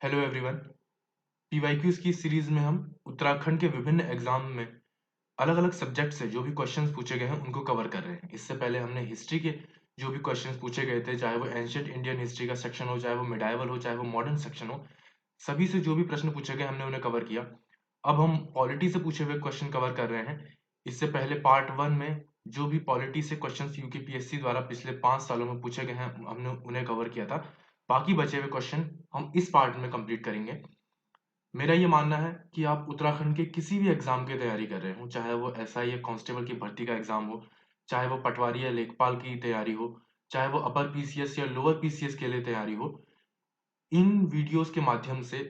Hello everyone. PYQs की series में हम उत्तराखंड के विभिन्न एग्जाम में अलग अलग सब्जेक्ट से जो भी क्वेश्चंस पूछे गए हैं उनको कवर कर रहे हैं। इससे पहले हमने हिस्ट्री के जो भी क्वेश्चंस पूछे गए थे, चाहे वो एंशियंट इंडियन हिस्ट्री का सेक्शन हो, चाहे वो मिडाइवल हो, चाहे वो मॉडर्न सेक्शन हो, सभी से जो भी प्रश्न पूछे गए हमने उन्हें कवर किया। अब हम पॉलिटी से पूछे हुए क्वेश्चन कवर कर रहे हैं। इससे पहले पार्ट 1 में जो भी पॉलिटी से क्वेश्चंस यूकेपीएससी द्वारा पिछले 5 सालों में पूछे गए हैं हमने उन्हें कवर किया था। बाकी बचे हुए क्वेश्चन हम इस पार्ट में कंप्लीट करेंगे। मेरा ये मानना है कि आप उत्तराखंड के किसी भी एग्जाम की तैयारी कर रहे हो, चाहे वो एसआई या कांस्टेबल की भर्ती का एग्जाम हो, चाहे वो पटवारी या लेखपाल की तैयारी हो, चाहे वो अपर पीसीएस या लोअर पीसीएस के लिए तैयारी हो, इन वीडियोस के माध्यम से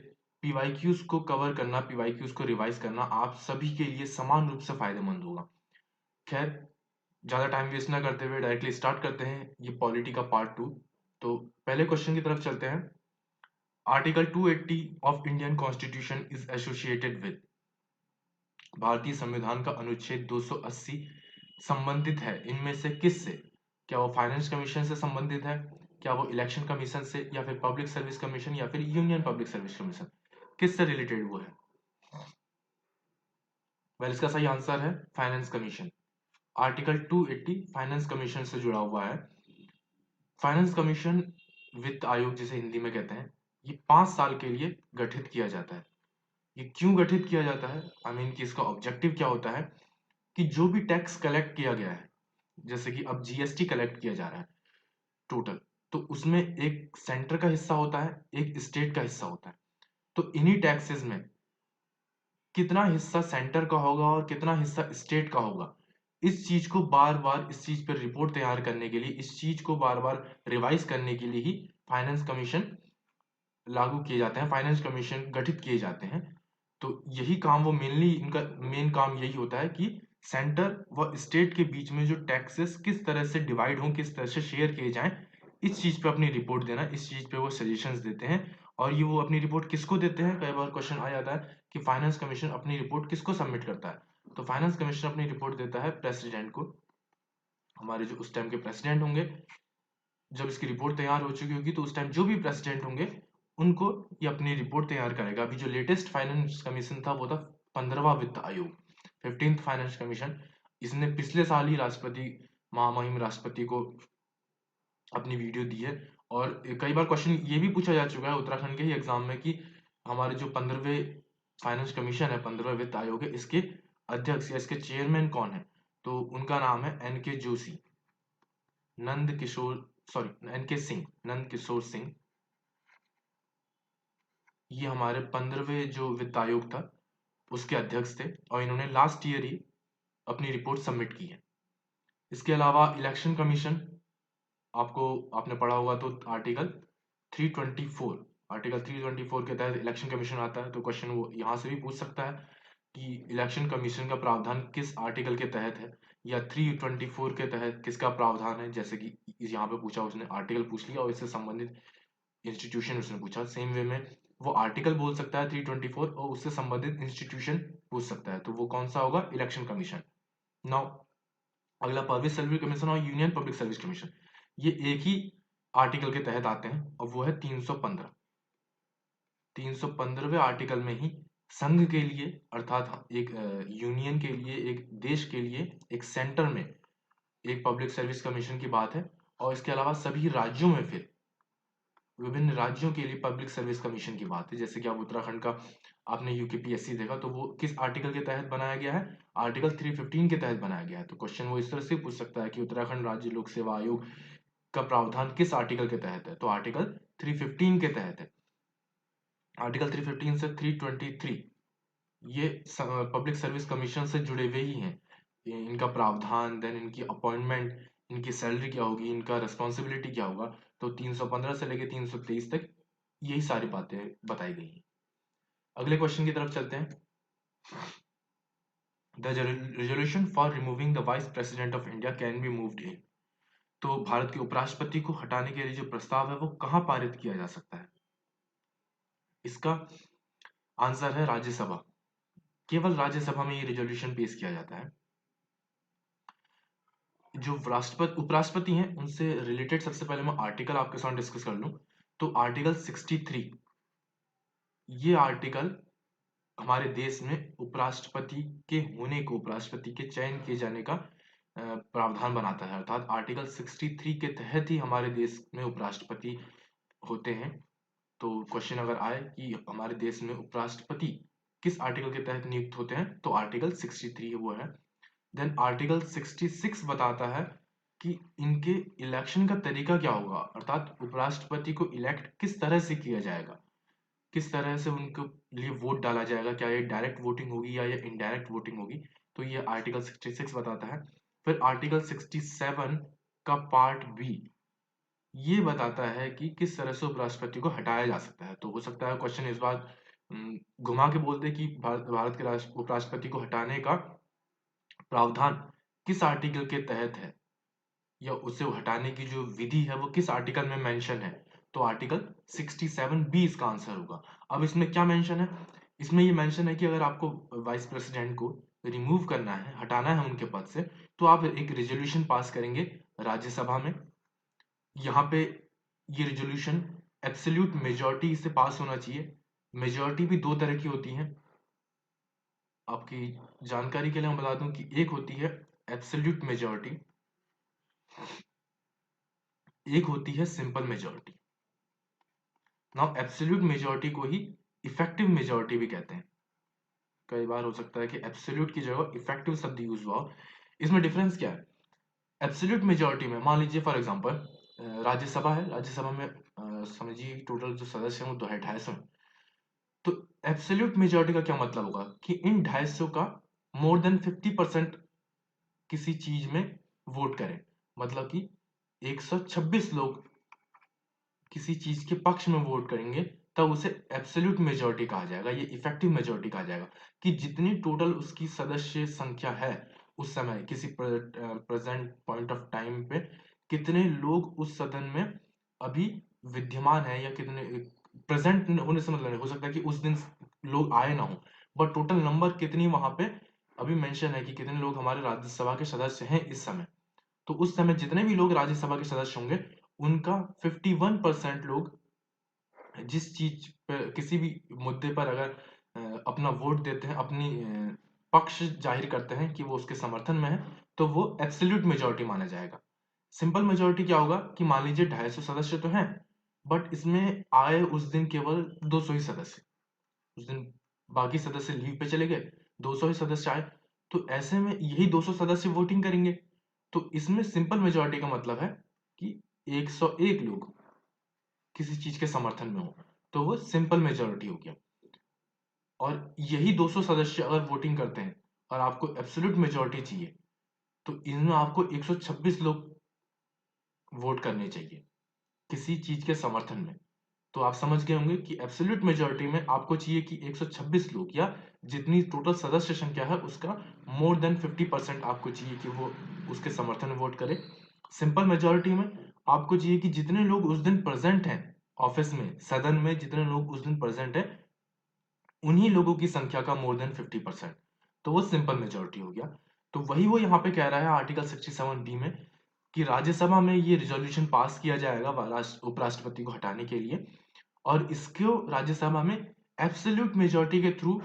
पीवाईक्यूज को कवर करना, पीवाईक्यूज को रिवाइज करना आप सभी के लिए समान रूप से फायदेमंद होगा। खैर, ज्यादा टाइम वेस्ट ना करते हुए डायरेक्टली स्टार्ट करते हैं ये पॉलिटी का पार्ट 2। तो पहले क्वेश्चन की तरफ चलते हैं। Article 280 of Indian constitution is associated with, भारतीय संविधान का अनुच्छेद 280 संबंधित है इनमें से किससे? क्या वो फाइनेंस कमीशन से संबंधित है, क्या वो इलेक्शन कमीशन से, या फिर पब्लिक सर्विस कमीशन, या फिर यूनियन पब्लिक सर्विस कमीशन? किससे रिलेटेड वो है? वेल, इसका सही आंसर है finance commission. Article 280 finance commission से जुड़ा हुआ है। फाइनेंस कमीशन, वित्त आयोग जिसे हिंदी में कहते हैं, ये 5 साल के लिए गठित किया जाता है। ये क्यों गठित किया जाता है, आई मीन कि इसका ऑब्जेक्टिव क्या होता है? कि जो भी टैक्स कलेक्ट किया गया है, जैसे कि अब जीएसटी कलेक्ट किया जा रहा है टोटल, तो उसमें एक सेंटर का हिस्सा होता है, एक स्टेट का हिस्सा होता है। तो इन्हीं टैक्सेस में कितना हिस्सा सेंटर का होगा और कितना हिस्सा स्टेट का होगा, इस चीज को बार बार, इस चीज पर रिपोर्ट तैयार करने के लिए, इस चीज को बार बार रिवाइज करने के लिए ही फाइनेंस कमीशन लागू किए जाते हैं, फाइनेंस कमीशन गठित किए जाते हैं। तो यही काम, वो मेनली इनका मेन काम यही होता है कि सेंटर व स्टेट के बीच में जो टैक्सेस किस तरह से डिवाइड हों, किस तरह से शेयर किए जाएं, इस चीज पे अपनी रिपोर्ट देना, इस चीज पे वो सजेशंस देते हैं। और ये वो अपनी रिपोर्ट किसको देते हैं? कई बार क्वेश्चन आ जाता है कि फाइनेंस कमीशन अपनी रिपोर्ट किसको सबमिट करता है। तो फाइनेंस कमीशन अपनी रिपोर्ट देता है प्रेसिडेंट को, हमारे जो उस टाइम के प्रेसिडेंट होंगे। जब इसकी रिपोर्ट तैयार हो चुकी होगी तो उस टाइम जो भी प्रेसिडेंट होंगे उनको ये अपनी रिपोर्ट तैयार करेगा। अभी जो लेटेस्ट फाइनेंस कमीशन था वो था 15वां वित्त आयोग, 15th फाइनेंस कमीशन। इसने पिछले साल ही राष्ट्रपति, महामहिम राष्ट्रपति को अपनी वीडियो दी है। और कई बार क्वेश्चन ये भी पूछा जा चुका है उत्तराखंड के ही एग्जाम में कि हमारे जो 15वें फाइनेंस कमीशन है, 15वें वित्त आयोग है, इसके अध्यक्ष या इसके चेयरमैन कौन है? तो उनका नाम है N K Joshi, Nand Kishore, sorry N K Singh, Nand Kishore Singh. ये हमारे 15वें जो वित्त आयोग था उसके अध्यक्ष थे और इन्होंने लास्ट ईयर ही अपनी रिपोर्ट सबमिट की है। इसके अलावा इलेक्शन कमीशन, आपको आपने पढ़ा होगा तो आर्टिकल 324, आर्टिकल 324 के तहत इलेक्शन कमीशन आता है। तो क्वेश्चन वो यहाँ से भी पूछ सकता है कि इलेक्शन कमीशन का प्रावधान किस आर्टिकल के तहत है, या 324 के तहत किसका प्रावधान है। जैसे कि यहाँ पे पूछा, उसने आर्टिकल पूछ लिया और इससे संबंधित इंस्टीट्यूशन उसने पूछा। सेम वे में वो आर्टिकल बोल सकता है 324 और उससे संबंधित इंस्टीट्यूशन पूछ सकता है। तो वो कौन सा होगा? Election commission. नाउ अगला पब्लिक सर्विस कमीशन और यूनियन पब्लिक सर्विस कमीशन, ये एक ही आर्टिकल के तहत आते हैं और वो है 315। 315वें आर्टिकल में ही संघ के लिए, अर्थात एक यूनियन के लिए, एक देश के लिए, एक सेंटर में एक पब्लिक सर्विस कमीशन की बात है। और इसके अलावा सभी राज्यों में फिर विभिन्न राज्यों के लिए पब्लिक सर्विस कमीशन की बात है। जैसे कि आप उत्तराखंड का आपने यूकेपीएससी देखा तो वो किस आर्टिकल के तहत बनाया गया है? आर्टिकल 315 के तहत बनाया गया है। तो क्वेश्चन वो इस तरह से पूछ सकता है कि उत्तराखंड राज्य लोक सेवा आयोग का प्रावधान किस आर्टिकल के तहत है? तो आर्टिकल 315 के तहत है। आर्टिकल 315 से 323 ये पब्लिक सर्विस कमीशन से जुड़े हुए ही हैं। इनका प्रावधान, देन इनकी अपॉइंटमेंट, इनकी सैलरी क्या होगी, इनका रिस्पॉन्सिबिलिटी क्या होगा। तो 315 से लेके 323 तक यही सारी बातें बताई गई हैं। अगले क्वेश्चन की तरफ चलते हैं। The resolution for removing the vice president of India can be moved in, तो भारत के उपराष्ट्रपति को हटाने के लिए जो प्रस्ताव है वो कहाँ पारित किया जा सकता है? इसका आंसर है राज्यसभा। केवल राज्यसभा में ये रेजोल्यूशन पेश किया जाता है। जो राष्ट्रपति उपराष्ट्रपति हैं उनसे रिलेटेड सबसे पहले मैं आर्टिकल आपके साथ डिस्कस कर लूं। तो आर्टिकल 63 ये आर्टिकल हमारे देश में उपराष्ट्रपति के होने को, उपराष्ट्रपति के चयन किए जाने का प्रावधान बनाता है। अर्थात आर्टिकल 63 के तहत ही हमारे देश में उपराष्ट्रपति होते हैं। तो क्वेश्चन अगर आए कि हमारे देश में उपराष्ट्रपति किस आर्टिकल के तहत नियुक्त होते हैं, तो आर्टिकल 63 वो है। देन आर्टिकल 66 बताता है कि इनके इलेक्शन का तरीका क्या होगा, अर्थात उपराष्ट्रपति को इलेक्ट किस तरह से किया जाएगा, किस तरह से उनके लिए वोट डाला जाएगा, क्या ये डायरेक्ट वोटिंग होगी या ये इनडायरेक्ट वोटिंग होगी, तो ये आर्टिकल 66 बताता है। फिर आर्टिकल 67 का पार्ट बी ये बताता है कि किस तरह से उपराष्ट्रपति को हटाया जा सकता है। तो हो सकता है क्वेश्चन इस बार घुमा के बोल दे कि भारत के उपराष्ट्रपति को हटाने का प्रावधान किस आर्टिकल के तहत है, या उसे हटाने की जो विधि है वो किस आर्टिकल में मेंशन है, तो आर्टिकल 67 बी इसका आंसर होगा। अब इसमें क्या मेंशन है, इसमें ये मेंशन है कि अगर आपको वाइस प्रेसिडेंट को रिमूव करना है, हटाना है उनके पद से, तो आप एक रेजोल्यूशन पास करेंगे राज्यसभा में। यहाँ पे ये रेजोल्यूशन एब्सोल्यूट मेजॉरिटी से पास होना चाहिए। मेजॉरिटी भी दो तरह की होती है, आपकी जानकारी के लिए मैं बता दूं कि एक होती है एब्सोल्यूट मेजॉरिटी, एक होती है simple majority. Now absolute majority को ही इफेक्टिव मेजॉरिटी भी कहते हैं। कई बार हो सकता है कि एब्सोल्यूट की जगह इफेक्टिव शब्द यूज हुआ हो। इसमें डिफरेंस क्या है, एब्सोल्यूट मेजॉरिटी में मान लीजिए फॉर एग्जांपल राज्यसभा है, राज्यसभा में समझिए टोटल जो सदस्य हैं वो 250 हैं। तो एब्सोल्यूट मेजॉरिटी का क्या मतलब होगा कि इन 250 का मोर देन 50% किसी चीज में वोट करें, मतलब कि 126 लोग किसी चीज के पक्ष में वोट करेंगे, तब उसे एब्सोल्यूट मेजॉरिटी कहा जाएगा, ये इफेक्टिव मेजॉरिटी कहा जाएगा। कि जितनी टोटल उसकी सदस्य संख्या है उस समय किसी प्रेजेंट पॉइंट ऑफ टाइम पे, कितने लोग उस सदन में अभी विद्यमान है, या कितने प्रेजेंट होने से मतलब नहीं, हो सकता है कि उस दिन लोग आए ना हो, बट टोटल नंबर कितनी वहां पे अभी मेंशन है कि कितने लोग हमारे राज्यसभा के सदस्य हैं इस समय। तो उस समय जितने भी लोग राज्यसभा के सदस्य होंगे उनका 51% लोग जिस चीज पर किसी भी मुद्दे पर अगर अपना वोट देते हैं, अपनी पक्ष जाहिर करते हैं कि वो उसके समर्थन में है, तो वो एब्सोल्यूट मेजॉरिटी माना जाएगा। सिंपल मेजॉरिटी क्या होगा कि मान लीजिए 250 सदस्य तो हैं, बट इसमें आए उस दिन केवल 200 ही सदस्य, उस दिन बाकी सदस्य लीव पे चले गए, 200 ही सदस्य आए, तो ऐसे में यही 200 सदस्य वोटिंग करेंगे। तो इसमें सिंपल मेजॉरिटी का मतलब है कि 101 लोग किसी चीज के समर्थन में हो, तो वो सिंपल मेजॉरिटी हो गया। और यही 200 सदस्य अगर वोटिंग करते हैं और आपको एब्सोल्यूट मेजॉरिटी चाहिए, तो इनमें आपको 126 लोग वोट करने चाहिए किसी चीज के समर्थन में। तो आप समझ गए होंगे कि एब्सोल्यूट मेजॉरिटी में आपको चाहिए कि 126 लोग, या जितनी टोटल सदस्य संख्या है उसका मोर देन 50% आपको चाहिए कि वो उसके समर्थन में वोट करे। सिंपल मेजॉरिटी में आपको चाहिए कि जितने लोग उस दिन प्रेजेंट हैं ऑफिस में, सदन में जितने लोग उस दिन प्रेजेंट है, उन्हीं लोगों की संख्या का मोर देन 50%, तो वो सिंपल मेजॉरिटी हो गया। तो वही वो यहाँ पे कह रहा है आर्टिकल 67 बी में कि राज्यसभा में ये रिजोल्यूशन पास किया जाएगा उपराष्ट्रपति को हटाने के लिए, और इसको राज्यसभा में एब्सोल्यूट मेजॉरिटी के थ्रू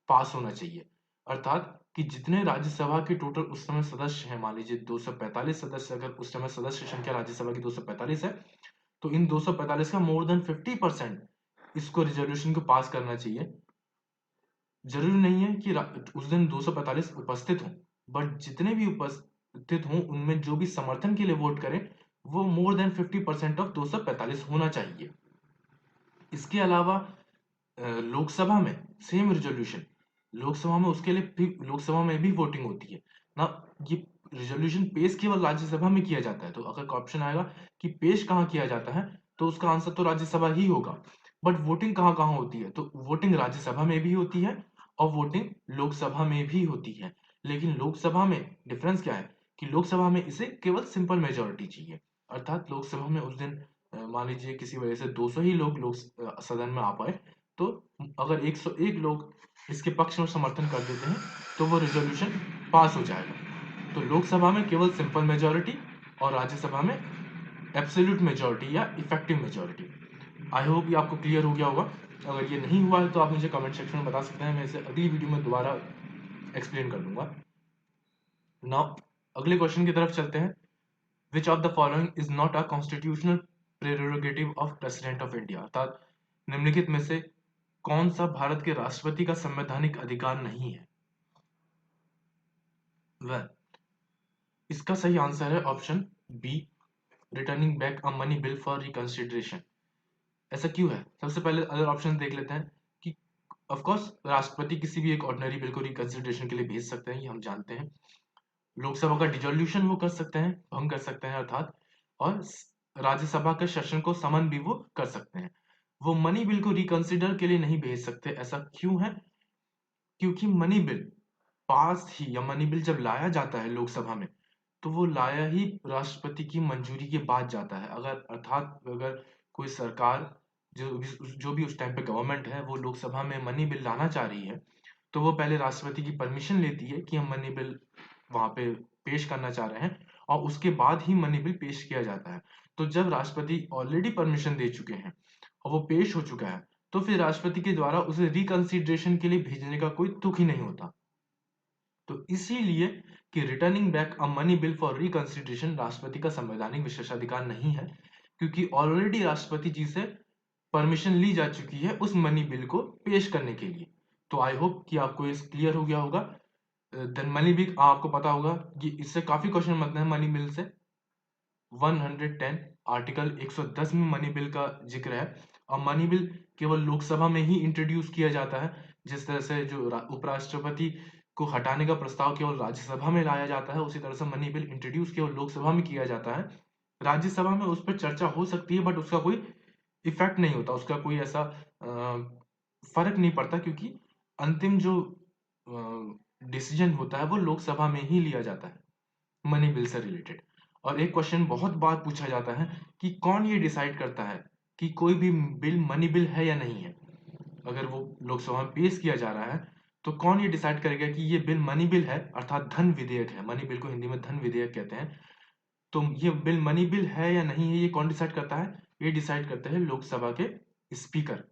पास होना चाहिए। अर्थात कि जितने राज्यसभा के टोटल उस समय सदस्य हैं, मान लीजिए 245 सदस्य, अगर उस समय सदस्य संख्या राज्यसभा की 245 है, तो इन 245 का मोर देन 50% इसको रिजोल्यूशन को पास करना चाहिए। जरूरी नहीं है कि उस दिन 245 उपस्थित हों, बट जितने भी उपस्थित हों उनमें जो भी समर्थन के लिए वोट करें वो मोर देन 50% ऑफ 245 होना चाहिए। इसके अलावा लोकसभा में सेम रिजोल्यूशन, लोकसभा में उसके लिए भी लोकसभा में भी वोटिंग होती है ना। ये रिजोल्यूशन पेश केवल राज्यसभा में किया जाता है, तो अगर ऑप्शन आएगा कि पेश कहाँ किया जाता है, तो उसका आंसर तो राज्यसभा ही होगा। बट वोटिंग कहाँ कहाँ होती है, तो वोटिंग राज्यसभा में भी होती है और वोटिंग लोकसभा में भी होती है। लेकिन लोकसभा में डिफरेंस क्या है कि लोकसभा में इसे केवल सिंपल मेजोरिटी चाहिए। अर्थात लोकसभा में उस दिन मान लीजिए किसी वजह से 200 ही लोग सदन में आ पाए, तो अगर 101 लोग इसके पक्ष में समर्थन कर देते हैं तो वो रिजोल्यूशन पास हो जाएगा। तो लोकसभा में केवल सिंपल मेजॉरिटी और राज्यसभा में एब्सोल्यूट मेजॉरिटी या इफेक्टिव मेजॉरिटी। आई होप ये आपको क्लियर हो गया होगा। अगर ये नहीं हुआ है तो आप मुझे कमेंट सेक्शन में बता सकते हैं, मैं इसे अगली वीडियो में दोबारा एक्सप्लेन कर दूंगा। नाउ अगले क्वेश्चन की तरफ चलते हैं। विच of the following is not a constitutional prerogative of president of India, अर्थात निम्नलिखित में से कौन सा भारत के राष्ट्रपति का संवैधानिक अधिकार नहीं है? वह इसका सही आंसर है option B, returning back a money bill for reconsideration. ऐसा क्यों है? सबसे पहले अदर ऑप्शन देख लेते हैं कि ऑफ कोर्स राष्ट्रपति किसी भी एक ऑर्डिनरी बिल को रिकंसिडरेशन के लिए भेज सकते हैं, ये हम जानते हैं। लोकसभा का डिसोल्यूशन वो कर सकते हैं, भंग कर सकते हैं अर्थात, और राज्यसभा के सेशन को समन भी वो कर सकते हैं। वो मनी बिल को रिकंसिडर के लिए नहीं भेज सकते। ऐसा क्यों है? क्योंकि मनी बिल पास ही, या मनी बिल जब लाया जाता है लोकसभा में, तो वो लाया ही राष्ट्रपति की मंजूरी के बाद जाता है। अगर अर्थात अगर कोई सरकार जो भी उस टाइम पे गवर्नमेंट है वो लोकसभा में मनी बिल लाना चाह रही है, तो वो पहले राष्ट्रपति की परमिशन लेती है कि हम मनी बिल वहां पे पेश करना चाह रहे हैं, और उसके बाद ही मनी बिल पेश किया जाता है। तो जब राष्ट्रपति ऑलरेडी परमिशन दे चुके हैं और वो पेश हो चुका है, तो फिर राष्ट्रपति के द्वारा उसे रिकंसिडरेशन के लिए भेजने का कोई तुक ही नहीं होता। तो इसीलिए कि returning back a money bill for reconsideration राष्ट्रपति का संवैधानिक विशेषाधिकार नहीं है, क्योंकि ऑलरेडी राष्ट्रपति जी से परमिशन ली जा चुकी है उस मनी बिल को पेश करने के लिए। तो आई होप कि आपको ये क्लियर हो गया होगा। देन मनी बिल आपको पता होगा कि इससे काफी क्वेश्चन बनते हैं मनी बिल से। 110 आर्टिकल 110 में मनी बिल का जिक्र है, और मनी बिल केवल लोकसभा में ही इंट्रोड्यूस किया जाता है। जिस तरह से जो उपराष्ट्रपति को हटाने का प्रस्ताव केवल राज्यसभा में लाया जाता है, उसी तरह से मनी बिल इंट्रोड्यूस केवल लोकसभा में किया जाता है। राज्यसभा में उस पर चर्चा हो सकती है, बट उसका कोई इफेक्ट नहीं होता, उसका कोई ऐसा फर्क नहीं पड़ता, क्योंकि अंतिम जो डिसीजन होता है वो लोकसभा में ही लिया जाता है मनी बिल से रिलेटेड। और एक क्वेश्चन बहुत बार पूछा जाता है कि कौन ये डिसाइड करता है कि कोई भी बिल मनी बिल है या नहीं है। अगर वो लोकसभा में पेश किया जा रहा है, तो कौन ये डिसाइड करेगा कि ये बिल मनी बिल है, अर्थात धन विधेयक है। मनी बिल को हिंदी में धन विधेयक कहते हैं। तो ये बिल मनी बिल है या नहीं है, ये कौन डिसाइड करता है? ये डिसाइड करते हैं लोकसभा के स्पीकर।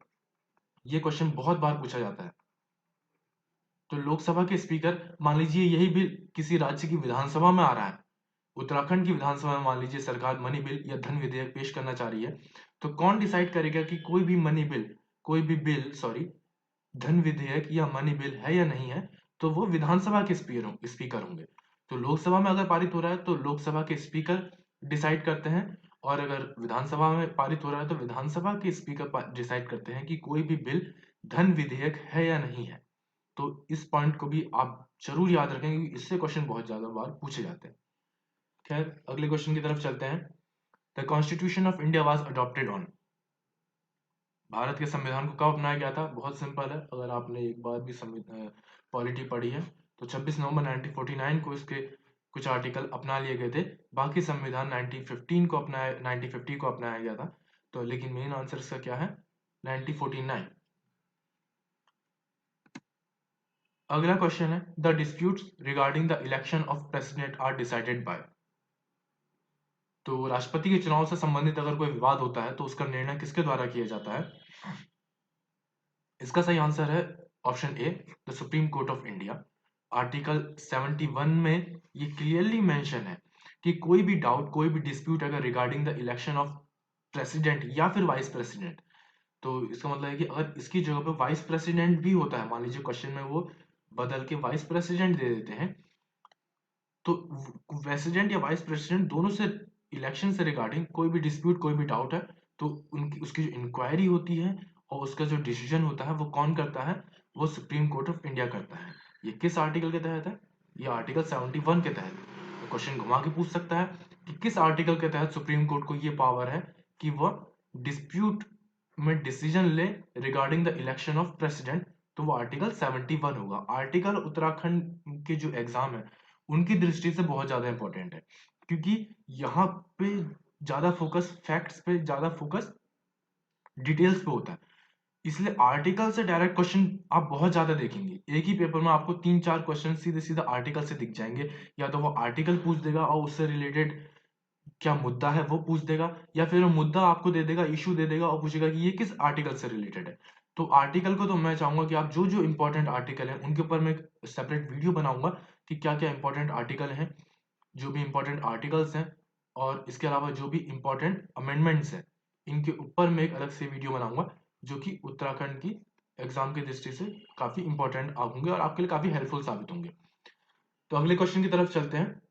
ये क्वेश्चन बहुत बार पूछा जाता है। तो लोकसभा के स्पीकर, मान लीजिए यही बिल किसी राज्य की विधानसभा में आ रहा है, उत्तराखंड की विधानसभा में मान लीजिए सरकार मनी बिल या धन विधेयक पेश करना चाह रही है, तो कौन डिसाइड करेगा कि कोई भी बिल सॉरी धन विधेयक या मनी बिल है या नहीं है? तो वो विधानसभा के स्पीकर होंगे। तो लोकसभा में अगर पारित हो रहा है तो लोकसभा के स्पीकर डिसाइड करते हैं, और अगर विधानसभा में पारित हो रहा है तो विधानसभा के स्पीकर डिसाइड करते हैं कि कोई भी बिल धन विधेयक है या नहीं है। तो इस पॉइंट को भी आप जरूर याद रखें, क्योंकि इससे क्वेश्चन बहुत ज्यादा बार पूछे जाते हैं। खैर अगले क्वेश्चन की तरफ चलते हैं। The constitution of India was adopted on, Bharat के संविधान को कब अपनाया गया था? बहुत सिंपल है, अगर आपने एक बार भी पॉलिटी पढ़ी है तो 26 नवंबर 1949 को इसके कुछ आर्टिकल अपना लिए गए थे। बाकी संविधान 1950 को अपनाया गया था। तो लेकिन मेन आंसर इसका क्या है? 1949। अगला क्वेश्चन है, the disputes regarding the election of president are decided by. तो राष्ट्रपति के चुनाव से संबंधित अगर कोई विवाद होता है तो उसका निर्णय किसके द्वारा किया जाता है? इसका सही आंसर है option A, the supreme court of India. Article 71 में ये क्लियरली मेंशन है कि कोई भी डाउट, कोई भी डिस्प्यूट अगर regarding the election of president या फिर वाइस प्रेसिडेंट, तो इसका मतलब है कि अगर इसकी जगह पे वाइस प्रेसिडेंट भी होता है, मान लीजिए क्वेश्चन में वो बदल के वाइस प्रेसिडेंट दे देते हैं, तो प्रेसिडेंट या वाइस प्रेसिडेंट दोनों से इलेक्शन से रिगार्डिंग कोई भी डिस्प्यूट, कोई भी डाउट है, तो उनकी उसकी जो इंक्वायरी होती है और उसका जो डिसीजन होता है वो कौन करता है? वो सुप्रीम कोर्ट ऑफ इंडिया करता है। ये किस आर्टिकल के तहत है? ये आर्टिकल 71 के तहत। तो क्वेश्चन घुमा के पूछ सकता है कि किस आर्टिकल के तहत सुप्रीम कोर्ट को ये पावर है कि वह डिस्प्यूट में डिसीजन ले regarding the election of president. तो वो आर्टिकल 71 होगा। आर्टिकल उत्तराखंड के जो एग्जाम है उनकी दृष्टि से बहुत ज्यादा इंपॉर्टेंट है, क्योंकि यहाँ पे ज्यादा फोकस फैक्ट्स पे, ज्यादा फोकस डिटेल्स पे होता है। इसलिए आर्टिकल से डायरेक्ट क्वेश्चन आप बहुत ज्यादा देखेंगे। एक ही पेपर में आपको 3-4 क्वेश्चन सीधे सीधे आर्टिकल से दिख जाएंगे। या तो वो आर्टिकल पूछ देगा और उससे रिलेटेड क्या मुद्दा है वो पूछ देगा, या फिर वो मुद्दा आपको दे देगा, इशू दे देगा और पूछेगा कि ये किस आर्टिकल से रिलेटेड है। तो आर्टिकल को तो मैं चाहूंगा कि आप जो जो इंपॉर्टेंट आर्टिकल है उनके ऊपर मैं एक सेपरेट वीडियो बनाऊंगा कि क्या क्या इंपॉर्टेंट आर्टिकल हैं, जो भी इंपॉर्टेंट आर्टिकल्स हैं, और इसके अलावा जो भी इंपॉर्टेंट अमेंडमेंट्स हैं, इनके ऊपर मैं एक अलग से वीडियो बनाऊंगा जो कि उत्तराखंड की एग्जाम की दृष्टि से काफी इंपॉर्टेंट होंगे और आपके लिए काफी हेल्पफुल साबित होंगे। तो अगले क्वेश्चन की तरफ चलते हैं।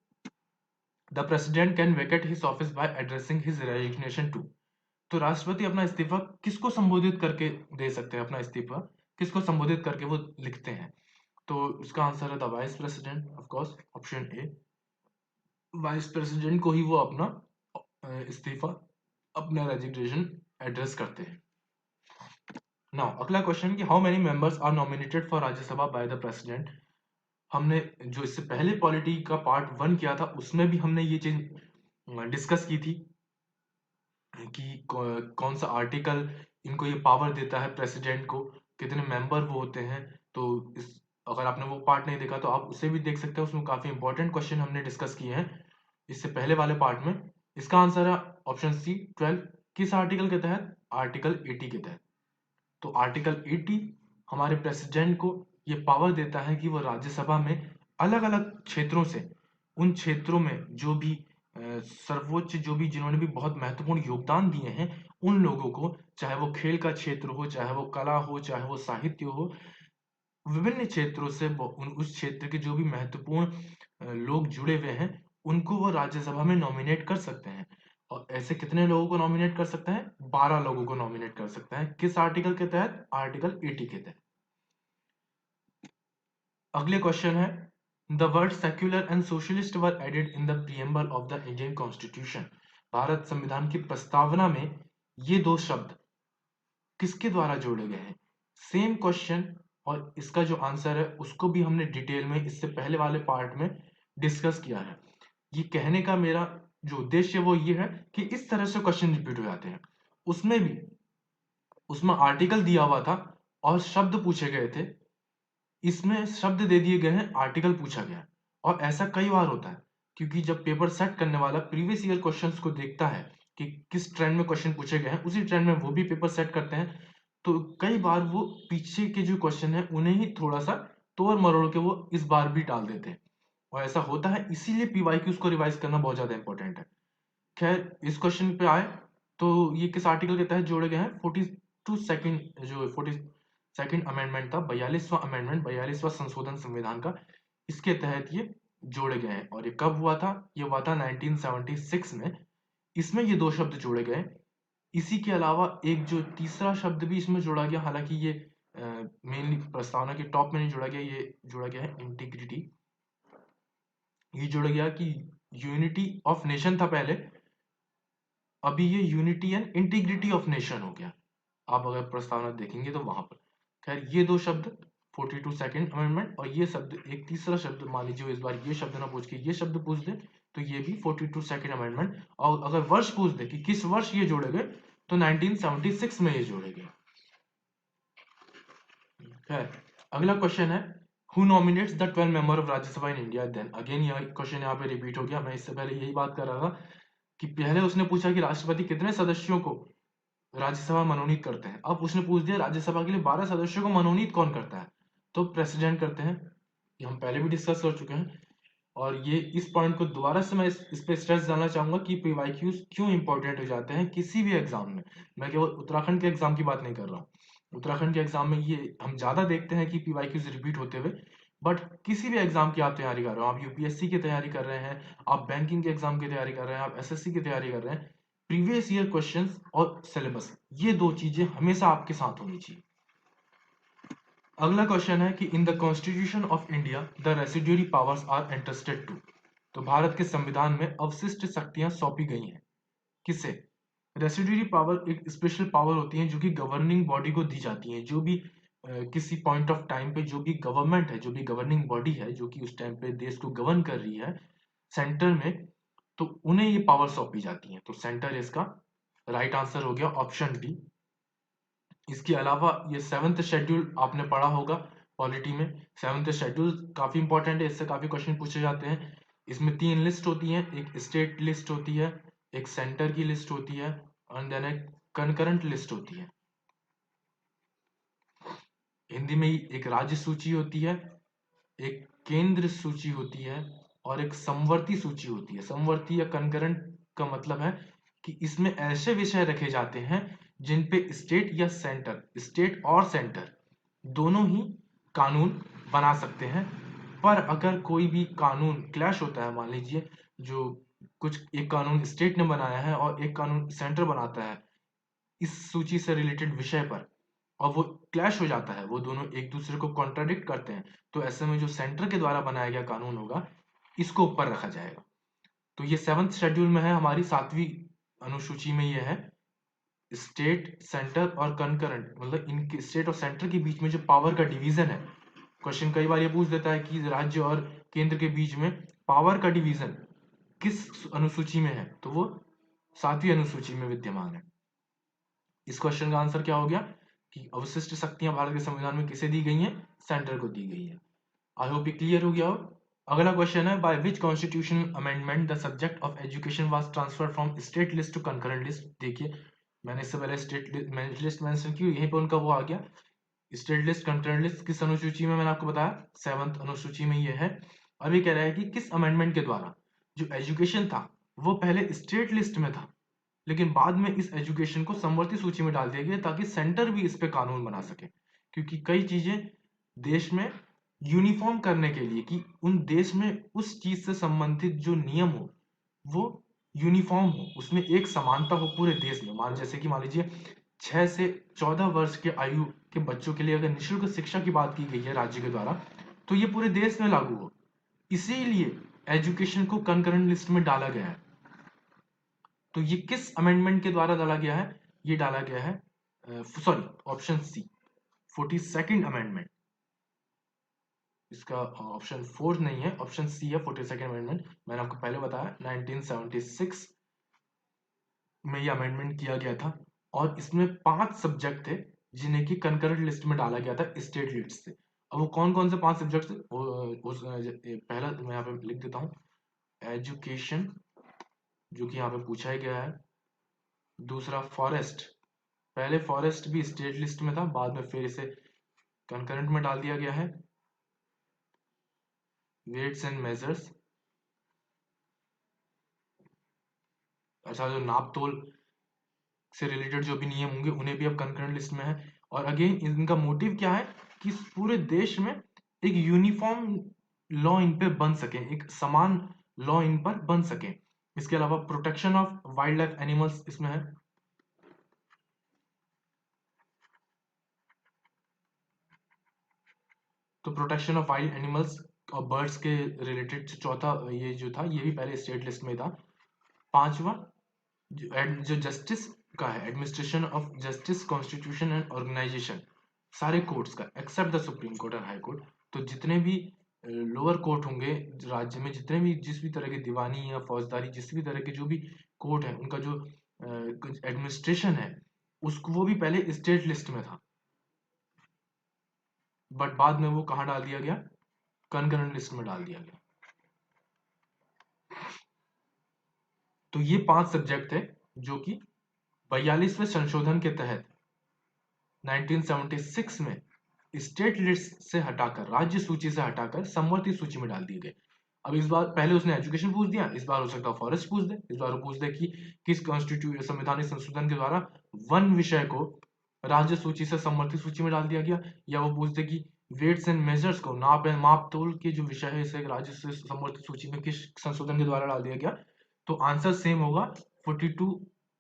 The president can vacate his office by addressing his resignation to. तो राष्ट्रपति अपना इस्तीफा किसको संबोधित करके दे सकते हैं, अपना इस्तीफा किसको संबोधित करके वो लिखते हैं। तो इसका आंसर है the vice president, of course option A. Vice president को ही वो अपना इस्तीफा, अपना रेजिग्नेशन एड्रेस करते हैं। नाउ अगला क्वेश्चन कि how many members are nominated for Rajya Sabha by the president. हमने जो इससे पहले पॉलिटी का पार्ट 1 किया था उसमें भी हमने ये चीज डिस्कस की थी कि कौन सा आर्टिकल इनको ये पावर देता है प्रेसिडेंट को, कितने मेंबर वो होते हैं। तो इस अगर आपने वो पार्ट नहीं देखा तो आप उसे भी देख सकते हैं, उसमें काफी इंपॉर्टेंट क्वेश्चन हमने डिस्कस किए हैं इससे पहले वाले पार्ट में। इसका आंसर है ऑप्शन सी 12। किस आर्टिकल के तहत? आर्टिकल 80 के तहत। तो आर्टिकल 80 हमारे प्रेसिडेंट को ये पावर देता है कि वो राज्यसभा में अलग अलग क्षेत्रों से, उन क्षेत्रों में जो भी सर्वोच्च, जो भी जिन्होंने भी बहुत महत्वपूर्ण योगदान दिए हैं, उन लोगों को, चाहे वो खेल का क्षेत्र हो, चाहे वो कला हो, चाहे वो साहित्य हो, विभिन्न क्षेत्रों से उस क्षेत्र के जो भी महत्वपूर्ण लोग जुड़े हुए हैं, उनको वो राज्यसभा में नॉमिनेट कर सकते हैं। और ऐसे कितने लोगों को नॉमिनेट कर सकते हैं? 12 लोगों को नॉमिनेट कर सकते हैं। किस आर्टिकल के तहत? आर्टिकल 80 के तहत। अगले क्वेश्चन है the word secular and socialist were added in the preamble of the Indian constitution. Bharat संविधान की प्रस्तावना में ये दो शब्द किसके द्वारा जोड़े गए हैं? सेम क्वेश्चन, और इसका जो आंसर है उसको भी हमने डिटेल में इससे पहले वाले पार्ट में डिस्कस किया है। ये कहने का मेरा जो उद्देश्य है वो ये है कि इस तरह से क्वेश्चन रिपीट हो जाते हैं। उसमें भी, उसमें आर्टिकल दिया हुआ था और शब्द पूछे गए थे, इसमें शब्द दे दिए गए हैं, आर्टिकल पूछा गया है। और ऐसा कई बार होता है क्योंकि जब पेपर सेट करने वाला प्रीवियस ईयर क्वेश्चंस को देखता है कि किस ट्रेंड में क्वेश्चन पूछे गए हैं, उसी ट्रेंड में वो भी पेपर सेट करते हैं। तो कई बार वो पीछे के जो क्वेश्चन है उन्हें ही थोड़ा सा तोड़ मरोड़ के वो इस बार भी डाल देते हैं, और ऐसा होता है, इसीलिए पीवाईक्यूज को रिवाइज करना बहुत ज्यादा इंपॉर्टेंट है। खैर, इस क्वेश्चन पे आए तो ये किस आर्टिकल के तहत जोड़े गए हैं? 42nd अमेंडमेंट था, 42वां अमेंडमेंट, 42वां संशोधन संविधान का, इसके तहत ये जोड़े गए हैं। और ये कब हुआ था? ये हुआ था 1976 में। इसमें ये दो शब्द जोड़े गए। इसी के अलावा एक जो तीसरा शब्द भी इसमें जोड़ा गया, हालांकि ये मेनली प्रस्तावना के टॉप में नहीं जोड़ा गया, ये जोड़ा गया है इंटीग्रिटी। ये जोड़ा गया कि यूनिटी ऑफ नेशन था पहले, अभी ये unity and integrity of nation हो गया। आप अगर प्रस्तावना देखेंगे तो वहां पर, खैर ये दो शब्द 42nd अमेंडमेंट, और ये शब्द एक तीसरा शब्द, मान लीजिए इस बार ये शब्द ना पूछ के ये शब्द पूछ दे तो ये भी 42nd अमेंडमेंट। और अगर वर्ष पूछ दे कि किस वर्ष ये जोड़े गए तो 1976 में ये जोड़े गए। खैर, अगला क्वेश्चन है who nominates the 12 member of Rajya Sabha in India. Then again यह क्वेश्चन यहाँ पे रिपीट हो गया। मैं इससे पहले यही बात कर रहा था कि पहले उसने पूछा कि राष्ट्रपति कितने सदस्यों को राज्यसभा मनोनीत करते हैं, अब उसने पूछ दिया राज्यसभा के लिए 12 सदस्यों को मनोनीत कौन करता है। तो प्रेसिडेंट करते हैं, ये हम पहले भी डिस्कस कर चुके हैं। और ये इस पॉइंट को दोबारा से मैं इस पे स्ट्रेस डालना चाहूंगा कि पीवाईक्यूज क्यों इंपॉर्टेंट हो जाते हैं किसी भी एग्जाम में। मैं केवल उत्तराखंड के एग्जाम की बात नहीं कर रहा हूँ, उत्तराखंड के एग्जाम में ये हम ज्यादा देखते हैं कि पीवाईक्यूज रिपीट होते हुए, बट किसी भी एग्जाम की आप तैयारी कर रहे हो, आप यूपीएससी की तैयारी कर रहे हैं, आप बैंकिंग के एग्जाम की तैयारी कर रहे हैं, आप एसएससी की तैयारी कर रहे हैं, प्रीवियस ईयर क्वेश्चंस और सिलेबस, ये दो चीजें हमेशा आपके साथ होनी चाहिए। अगला क्वेश्चन है कि in the constitution of India the residuary powers are entrusted to. तो भारत के संविधान में अवशिष्ट शक्तियां सौंपी गई हैं किसे? रेसिड्यूरी पावर एक स्पेशल पावर होती है जो कि गवर्निंग बॉडी को दी जाती है। जो भी किसी पॉइंट ऑफ टाइम पे जो भी गवर्नमेंट है, जो भी गवर्निंग बॉडी है, जो कि उस टाइम पे देश को गवर्न कर रही है सेंटर में, तो उन्हें ये पावर सौंपी जाती है। तो सेंटर इसका राइट आंसर हो गया ऑप्शन डी। इसके अलावा ये 7th शेड्यूल आपने पढ़ा होगा पॉलिटी में। 7th शेड्यूल काफी इंपॉर्टेंट है, इससे काफी क्वेश्चन पूछे जाते हैं। इसमें 3 लिस्ट होती हैं, एक स्टेट लिस्ट होती है, एक सेंटर की लिस्ट होती है, एंड देन एक कंकरेंट लिस्ट होती है। हिंदी में एक राज्य सूची होती है, एक केंद्र सूची होती है और एक समवर्ती सूची होती है। समवर्ती या कंकरेंट का मतलब है कि इसमें ऐसे विषय रखे जाते हैं जिन पे स्टेट और सेंटर दोनों ही कानून बना सकते हैं। पर अगर कोई भी कानून क्लैश होता है, मान लीजिए जो कुछ एक कानून स्टेट ने बनाया है और एक कानून सेंटर बनाता है इस सूची से रिलेटेड विषय पर, और वो क्लैश हो जाता है, वो दोनों एक दूसरे को कॉन्ट्राडिक्ट करते हैं, तो ऐसे में जो सेंटर के द्वारा बनाया गया कानून होगा इसको ऊपर रखा जाएगा। तो ये 7th शेड्यूल में है, हमारी 7वीं अनुसूची में ये है। स्टेट, सेंटर और कंकरेंट, मतलब इनके स्टेट और सेंटर के बीच में जो पावर का डिवीजन है, क्वेश्चन कई बार ये पूछ देता है कि राज्य और केंद्र के बीच में पावर का डिवीजन किस अनुसूची में है, तो वो 7वीं अनुसूची में विद्यमान है। इस क्वेश्चन का आंसर क्या हो गया कि अवशिष्ट शक्तियां भारत के संविधान में किसे दी गई हैं, सेंटर को दी गई है। आई होप ये क्लियर हो गया हो। अगला क्वेश्चन है, by which constitutional amendment the subject of education was transferred from state list to concurrent list. देखिए मैंने इससे पहले स्टेट लिस्ट मेंशन की, यहीं पर उनका वो आ गया। स्टेट लिस्ट कंकरेंट लिस्ट किस अनुसूची में, मैंने आपको बताया 7th अनुसूची में ये है। अब ये कह रहा है कि किस अमेंडमेंट के द्वारा जो एजुकेशन था वो पहले स्टेट लिस्ट में था, लेकिन बाद में इस एजुकेशन को समवर्ती सूची में डाल दिया गया ताकि सेंटर भी इस पे कानून बना सके। क्योंकि कई चीजें देश में यूनिफॉर्म करने के लिए कि उन देश में उस चीज से संबंधित जो नियम हो वो यूनिफॉर्म हो, उसमें एक समानता हो पूरे देश में। जैसे कि मान लीजिए 6 से 14 वर्ष के आयु के बच्चों के लिए अगर निःशुल्क शिक्षा की बात की गई है राज्य के द्वारा, तो ये पूरे देश में लागू हो, इसीलिए एजुकेशन को कंकरेंट लिस्ट में डाला गया है। तो ये किस अमेंडमेंट के द्वारा डाला गया है, ये डाला गया है sorry option C 42nd amendment. इसका ऑप्शन 4 नहीं है, ऑप्शन सी है 42nd अमेंडमेंट। मैंने आपको पहले बताया 1976 में ये अमेंडमेंट किया गया था और इसमें 5 सब्जेक्ट थे जिन्हें की कंकरेंट लिस्ट में डाला गया था स्टेट लिस्ट से। अब वो कौन कौन से 5 सब्जेक्ट थे, पहला मैं यहाँ पे लिख देता हूँ, एजुकेशन जो कि यहाँ पे पूछा ही गया है। दूसरा फॉरेस्ट, पहले फॉरेस्ट भी स्टेट लिस्ट में था, बाद में फिर इसे कंकरेंट में डाल दिया गया है। वेट्स एंड मेजर्स, अच्छा जो नाप तोल से रिलेटेड जो भी नियम होंगे उन्हें भी अब कंकरेंट लिस्ट में है। और अगेन इनका मोटिव क्या है कि पूरे देश में एक यूनिफॉर्म लॉ इन पे बन सके, एक समान लॉ इन पर बन सके। इसके अलावा protection of wild life animals इसमें है। तो प्रोटेक्शन ऑफ वाइल्ड एनिमल्स और बर्ड्स के रिलेटेड चौथा ये जो था ये भी पहले स्टेट लिस्ट में था। पांचवा जो जस्टिस का है, administration of justice, constitution and organisation, सारे कोर्ट्स का except the supreme court and high court. तो जितने भी लोअर कोर्ट होंगे राज्य में, जितने भी जिस भी तरह की दीवानी या फौजदारी जिस भी तरह के जो भी कोर्ट है उनका जो एडमिनिस्ट्रेशन है उसको वो भी पहले स्टेट लिस्ट में था, बट बाद में वो कहाँ डाल दिया गया, कंकरेंट लिस्ट में डाल दिया गया। तो ये 5 सब्जेक्ट थे जो कि 42वें संशोधन के तहत 1976 में स्टेट लिस्ट से हटाकर, राज्य सूची से हटाकर समवर्ती सूची में डाल दिए गए। अब इस बार पहले उसने एजुकेशन पूछ दिया, इस बार हो सकता है फॉरेस्ट पूछ दे, इस बार वो पूछ दे कि किस कॉन्स्टिट्यूशन संवैधानिक संशोधन के द्वारा वन विषय को राज्य सूची से समवर्ती सूची में डाल दिया गया, या वो पूछ दे कि वेट्स एंड मेजर्स को, माप तोल के जो विषय है इसे राज्य से समवर्ती सूची में किस संशोधन के द्वारा डाल दिया गया। तो आंसर सेम होगा, 42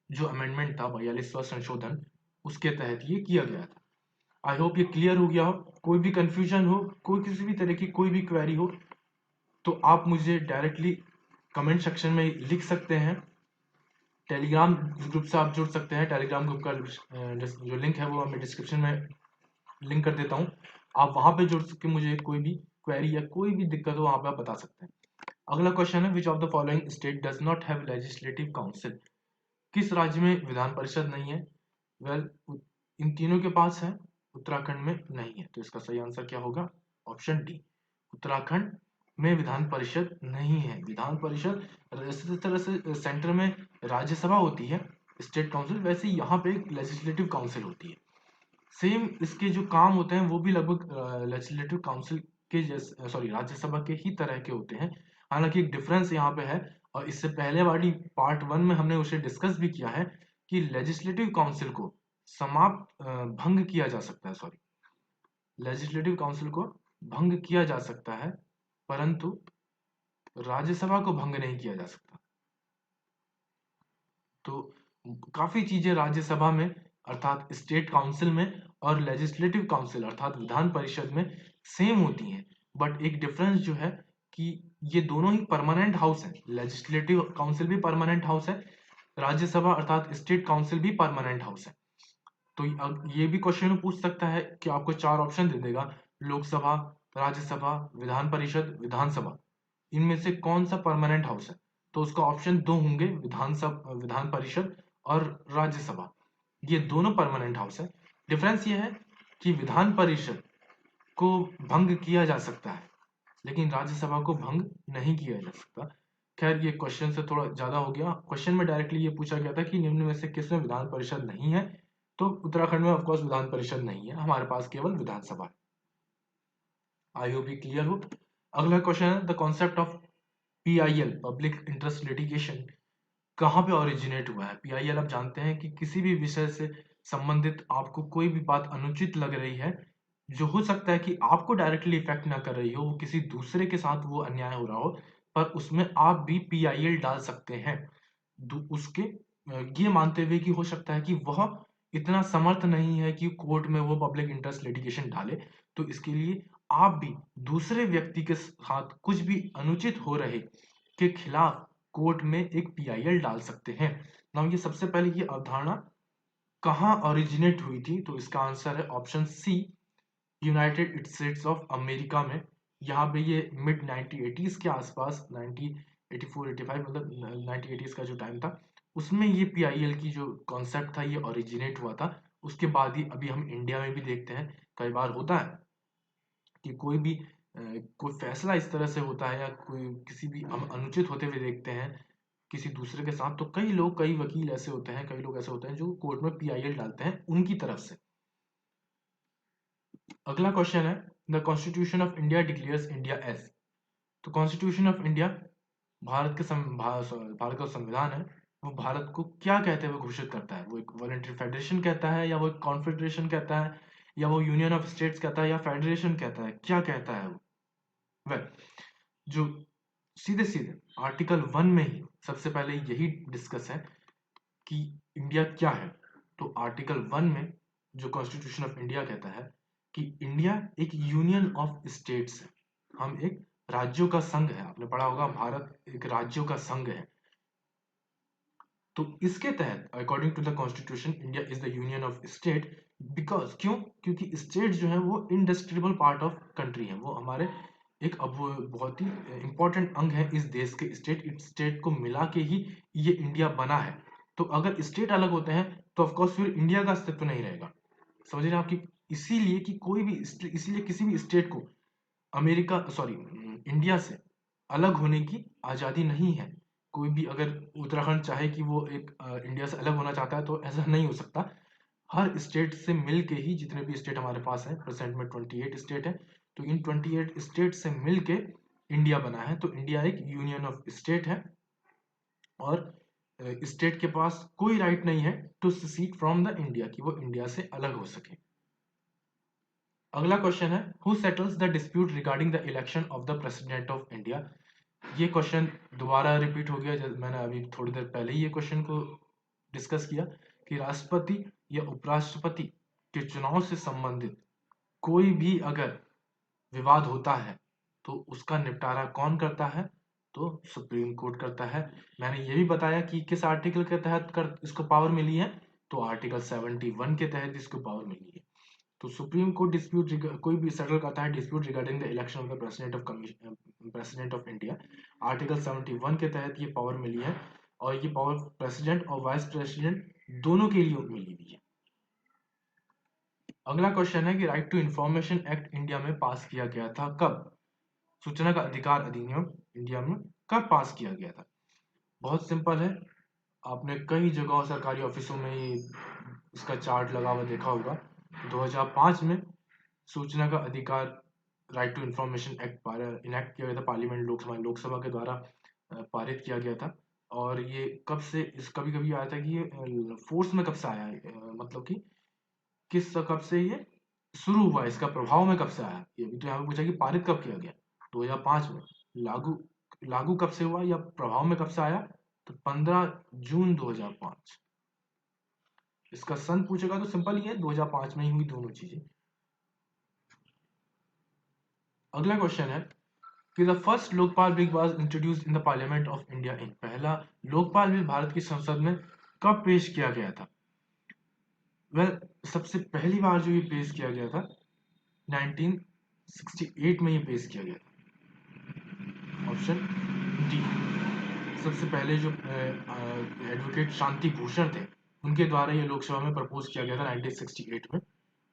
जो अमेंडमेंट था 42वां संशोधन, उसके तहत ये किया गया था। आई होप ये क्लियर हो गया हो। कोई भी कंफ्यूजन हो, कोई किसी भी तरह की कोई भी क्वेरी हो तो आप मुझे डायरेक्टली कमेंट सेक्शन में लिख सकते हैं। टेलीग्राम ग्रुप से आप जुड़ सकते हैं, टेलीग्राम ग्रुप का जो लिंक है वो मैं डिस्क्रिप्शन में लिंक कर देता हूँ। आप वहां पे जुड़ के मुझे कोई भी क्वेरी या कोई भी दिक्कत हो वहां पे आप बता सकते हैं। अगला क्वेश्चन है, विच of the following state does not have legislative council. किस राज्य में विधान परिषद नहीं है। वेल इन तीनों के पास है, उत्तराखंड में नहीं है, तो इसका सही आंसर क्या होगा, ऑप्शन डी उत्तराखंड में विधान परिषद नहीं है। विधान परिषद इस तरह से सेंटर में राज्यसभा होती है, स्टेट काउंसिल, वैसे ही यहाँ पे एक लेजिस्लेटिव काउंसिल होती है। सेम इसके जो काम होते हैं वो भी लगभग लेजिस्लेटिव काउंसिल के जैसे, सॉरी, राज्यसभा के ही तरह के होते हैं। हालांकि एक डिफरेंस यहाँ पे है, और इससे पहले वाली पार्ट 1 में हमने उसे डिस्कस भी किया है कि लेजिस्लेटिव काउंसिल को भंग किया जा सकता है, सॉरी, लेजिस्लेटिव काउंसिल को भंग किया जा सकता है, परंतु राज्यसभा को भंग नहीं किया जा सकता। तो काफी चीजें राज्यसभा में अर्थात स्टेट काउंसिल में और लेजिस्लेटिव काउंसिल अर्थात विधान परिषद में सेम होती हैं, बट एक डिफरेंस जो है कि ये दोनों ही परमानेंट हाउस है। लेजिस्लेटिव काउंसिल भी परमानेंट हाउस है, राज्यसभा अर्थात स्टेट काउंसिल भी परमानेंट हाउस है। तो ये भी क्वेश्चन पूछ सकता है कि आपको 4 ऑप्शन दे देगा, लोकसभा, राज्यसभा, विधान परिषद, विधानसभा, इनमें से कौन सा परमानेंट हाउस है? तो उसका ऑप्शन 2 होंगे, विधान परिषद और राज्यसभा, ये दोनों परमानेंट हाउस है। डिफरेंस ये है कि विधान परिषद को भंग किया जा सकता है, लेकिन राज्यसभा को भंग नहीं किया जा सकता। खैर, ये क्वेश्चन से थोड़ा ज्यादा हो गया। क्वेश्चन में डायरेक्टली ये पूछा गया था कि निम्न में से किसमें विधान परिषद नहीं है, तो उत्तराखंड में ऑफकोर्स विधान परिषद नहीं है, हमारे पास केवल विधानसभा है। आई होप ये क्लियर हो। अगला क्वेश्चन है, the concept of PIL, public interest litigation, कहाँ पे ओरिजिनेट हुआ है? पीआईएल आप जानते हैं कि किसी भी विषय से संबंधित आपको कोई भी बात अनुचित लग रही है, जो हो सकता है कि आपको डायरेक्टली इफेक्ट ना कर रही हो, वो किसी दूसरे के साथ वो अन्याय हो रहा हो, पर उसमें आप भी पीआईएल डाल सकते हैं। उसके ये मानते हुए कि हो सकता है कि वह इतना समर्थ नहीं है कि कोर्ट में वो पब्लिक इंटरेस्ट लिटिगेशन डाले, तो इसके लिए आप भी दूसरे व्यक्ति के साथ कुछ भी अनुचित हो रहे के खिलाफ कोर्ट में एक पीआईएल डाल सकते हैं। नाउ ये सबसे पहले ये अवधारणा कहाँ ओरिजिनेट हुई थी? तो इसका आंसर है option C, United States of America में। यहाँ पे ये मिड 1980s के आसपास, 1984-85, मतलब 1980s का जो टाइम था, उसमें ये पीआईएल की जो कॉन्सेप्ट था ये ओरिजिनेट हुआ था। उसके बाद ही अभी हम इंडिया में भी देखते हैं, कई बार होता है कि कोई फैसला इस तरह से होता है, या कोई किसी भी हम अनुचित होते हुए देखते हैं किसी दूसरे के साथ, तो कई लोग, कई वकील ऐसे होते हैं, कई लोग ऐसे होते हैं जो कोर्ट में पीआईएल डालते हैं उनकी तरफ से। अगला क्वेश्चन है, the constitution of India declares India as. तो कॉन्स्टिट्यूशन ऑफ इंडिया, भारत का संविधान है, वो भारत को क्या कहते हुए घोषित करता है? वो एक वॉलंटरी फेडरेशन कहता है, या वो एक कॉन्फेडरेशन कहता है, या वो यूनियन ऑफ स्टेट्स कहता है, या फेडरेशन कहता है? क्या कहता है वो? वह जो सीधे सीधे आर्टिकल 1 में ही सबसे पहले यही डिस्कस है कि इंडिया क्या है। तो आर्टिकल 1 में जो कॉन्स्टिट्यूशन ऑफ इंडिया कहता है कि इंडिया एक यूनियन ऑफ स्टेट्स है, हम एक राज्यों का संघ है। आपने पढ़ा होगा, भारत एक राज्यों का संघ है। तो इसके तहत according to the constitution India is the union of state, because क्यों? क्योंकि स्टेट जो है वो इंडस्ट्रिबल पार्ट ऑफ कंट्री है, वो हमारे एक अब बहुत ही इंपॉर्टेंट अंग है इस देश के। स्टेट को मिला के ही ये इंडिया बना है। तो अगर स्टेट अलग होते हैं तो ऑफकोर्स फिर इंडिया का अस्तित्व नहीं रहेगा। समझ रहे हैं आपकी? इसीलिए कि कोई भी इसीलिए किसी भी स्टेट को अमेरिका, सॉरी, इंडिया से अलग होने की आज़ादी नहीं है। कोई भी अगर उत्तराखंड चाहे कि वो एक इंडिया से अलग होना चाहता है तो ऐसा नहीं हो सकता। हर स्टेट से मिल के ही, जितने भी स्टेट हमारे पास है, प्रेजेंट में 28 स्टेट है, तो इन 28 स्टेट से मिल के इंडिया बना है। तो इंडिया एक यूनियन ऑफ स्टेट है, और स्टेट के पास कोई राइट नहीं है to seek from the India, कि वो इंडिया से अलग हो सके। अगला क्वेश्चन है, who settles the dispute regarding the election of the president of India. ये क्वेश्चन दोबारा रिपीट हो गया, जब मैंने अभी थोड़ी देर पहले ही ये क्वेश्चन को डिस्कस किया कि राष्ट्रपति या उपराष्ट्रपति के चुनाव से संबंधित कोई भी अगर विवाद होता है तो उसका निपटारा कौन करता है? तो सुप्रीम कोर्ट करता है। मैंने ये भी बताया कि किस आर्टिकल के तहत इसको पावर मिली है, तो आर्टिकल 71 के तहत इसको पावर मिली है। तो सुप्रीम कोर्ट कोई भी सेटल करता है dispute regarding the election of the president of India. Article 71 के तहत ये पावर मिली है, और ये पावर प्रेसिडेंट और वाइस प्रेसिडेंट दोनों के लिए मिली हुई है। अगला क्वेश्चन है कि right to information act India में पास किया गया था कब? सूचना का अधिकार अधिनियम इंडिया में कब पास किया गया था? बहुत सिंपल है, आपने कई जगह सरकारी ऑफिसों में इसका चार्ट लगा हुआ देखा होगा। 2005 में सूचना का अधिकार right to information act enact किया गया था, पार्लियामेंट लोकसभा के द्वारा पारित किया गया था। और ये कब से इस कभी कभी आया था कि ये फोर्स में कब से आया है, मतलब कि कब से ये शुरू हुआ, इसका प्रभाव में कब से आया, ये भी तो यहाँ पे पूछा कि पारित कब किया गया 2005 में। लागू लागू कब से हुआ या प्रभाव में कब से आया, तो 15 जून 2005। इसका सन पूछेगा तो सिंपल ही है, 2005 में ही हुई दोनों चीजें। अगला क्वेश्चन है कि the first Lokpal bill was introduced in the parliament of India in, पहला लोकपाल बिल भारत की संसद में कब पेश किया गया था? वेल, सबसे पहली बार जो ये पेश किया गया था 1968 में ये पेश किया गया था। ऑप्शन डी, सबसे पहले जो एडवोकेट शांति भूषण थे उनके द्वारा ये लोकसभा में प्रपोज किया गया था 1968 में,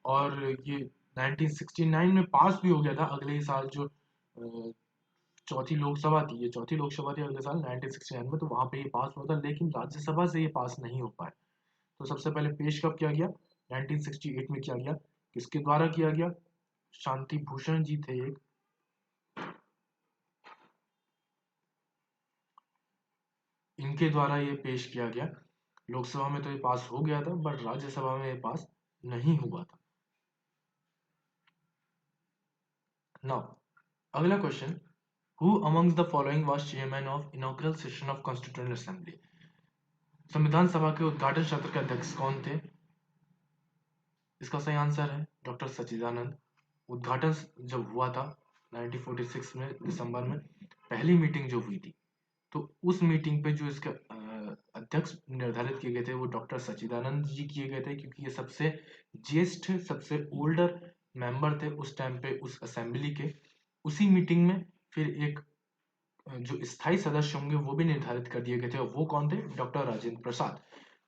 और ये 1969 में पास भी हो गया था। अगले ही साल जो चौथी लोकसभा थी, ये चौथी लोकसभा थी अगले साल 1969 में, तो वहां पे ये पास हुआ था, लेकिन राज्यसभा से ये पास नहीं हो पाया। तो सबसे पहले पेश कब किया गया? 1968 में किया गया। किसके द्वारा किया गया? शांति भूषण जी थे एक, इनके द्वारा ये पेश किया गया। लोकसभा में तो ये पास हो गया था, बट राज्यसभा में ये पास नहीं हुआ था। नाउ अगला question, who amongst the following was chairman of inaugural session of constituent assembly? संविधान सभा के उद्घाटन सत्र के अध्यक्ष कौन थे? इसका सही आंसर है डॉक्टर सच्चिदानंद। उद्घाटन जब हुआ था 1946 में दिसंबर में, पहली मीटिंग जो हुई थी, तो उस मीटिंग पे जो इसके अध्यक्ष निर्धारित किए गए थे वो डॉक्टर सच्चिदानंद जी किए गए थे, क्योंकि ये सबसे ज्येष्ठ, सबसे ओल्डर मेंबर थे उस टाइम पे उस असेंबली के। उसी मीटिंग में फिर एक जो स्थायी सदस्य होंगे वो भी निर्धारित कर दिए गए थे, और वो कौन थे? डॉक्टर राजेंद्र प्रसाद।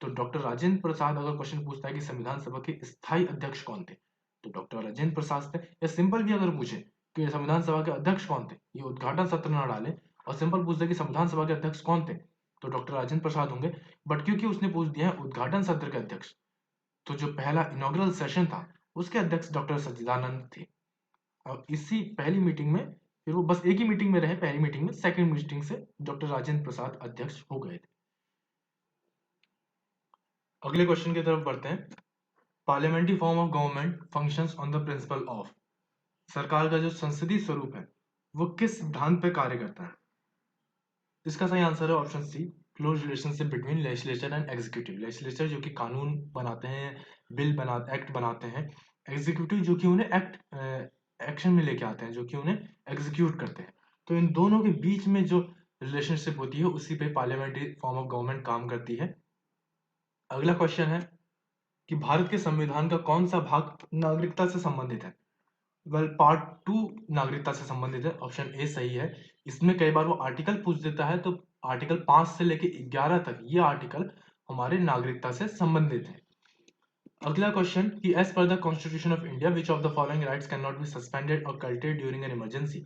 तो डॉक्टर राजेंद्र प्रसाद, अगर क्वेश्चन पूछता है कि संविधान सभा के स्थायी अध्यक्ष कौन थे, तो डॉक्टर राजेंद्र प्रसाद थे। या सिंपल भी अगर पूछे कि संविधान सभा के अध्यक्ष कौन थे, ये उद्घाटन सत्र न डाले और सिंपल पूछ दे कि संविधान सभा के अध्यक्ष कौन थे, तो डॉक्टर राजेंद्र प्रसाद होंगे। बट क्योंकि उसने पूछ दिया है उद्घाटन सत्र के अध्यक्ष, तो जो पहला इनॉग्रल सेशन था उसके अध्यक्ष डॉक्टर सच्चिदानंद थे। और इसी पहली मीटिंग में, फिर वो बस एक ही मीटिंग में रहे, पहली मीटिंग में, सेकंड मीटिंग से डॉक्टर राजेंद्र प्रसाद अध्यक्ष हो गए थे। अगले क्वेश्चन की तरफ बढ़ते हैं। Parliamentary form of government functions on the principle of, सरकार का जो संसदीय स्वरूप है वो किस सिद्धांत पे कार्य करता है? इसका सही आंसर है option C, close relationship between legislature and executive. Legislature जो कि कानून बनाते हैं, बिल बनाते, एक्ट बनाते हैं, एग्जीक्यूटिव जो कि उन्हें एक्शन में लेके आते हैं, जो कि उन्हें एग्जीक्यूट करते हैं। तो इन दोनों के बीच में जो रिलेशनशिप होती है उसी पे पार्लियामेंट्री फॉर्म ऑफ गवर्नमेंट काम करती है। अगला क्वेश्चन है कि भारत के संविधान का कौन सा भाग नागरिकता से संबंधित है? वेल, पार्ट 2 नागरिकता से संबंधित है, ऑप्शन ए सही है। इसमें कई बार वो आर्टिकल पूछ देता है, तो आर्टिकल 5 से लेके 11 तक ये आर्टिकल हमारे नागरिकता से संबंधित है। अगला क्वेश्चन कि as per the constitution of India which of the following rights can not be suspended और कर्टेड ड्यूरिंग एन इमरजेंसी?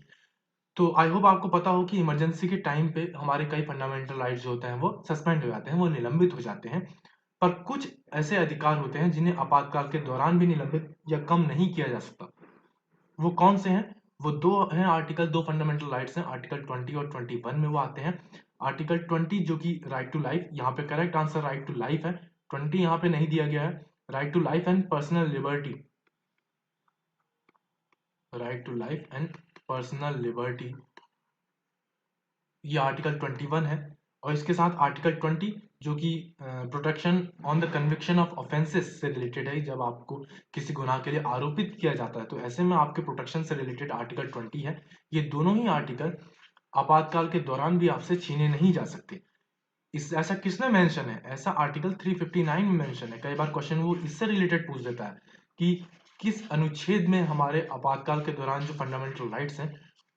तो आई होप आपको पता हो कि इमरजेंसी के टाइम पे हमारे कई फंडामेंटल राइट्स जो होते हैं वो सस्पेंड हो जाते हैं, वो निलंबित हो जाते हैं। पर कुछ ऐसे अधिकार होते हैं जिन्हें आपातकाल के दौरान भी निलंबित या कम नहीं किया जा सकता। वो कौन से हैं? वो दो हैं आर्टिकल, दो फंडामेंटल राइट्स हैं, आर्टिकल 20 और 21 में वो आते हैं। आर्टिकल 20 जो कि राइट टू लाइफ, यहाँ पे correct answer right to life है। 20 यहाँ पे नहीं दिया गया है। Right to life and personal liberty, right to life and personal liberty, ये आर्टिकल 21 है। और इसके साथ आर्टिकल 20 जो कि protection on the conviction of offences से रिलेटेड है, जब आपको किसी गुनाह के लिए आरोपित किया जाता है तो ऐसे में आपके प्रोटेक्शन से रिलेटेड आर्टिकल 20 है। ये दोनों ही आर्टिकल आपातकाल के दौरान भी आपसे छीने नहीं जा सकते। इस ऐसा किसने मेंशन है? ऐसा आर्टिकल 359 में मेंशन है। कई बार क्वेश्चन वो इससे रिलेटेड पूछ देता है कि किस अनुच्छेद में हमारे आपातकाल के दौरान जो फंडामेंटल राइट्स हैं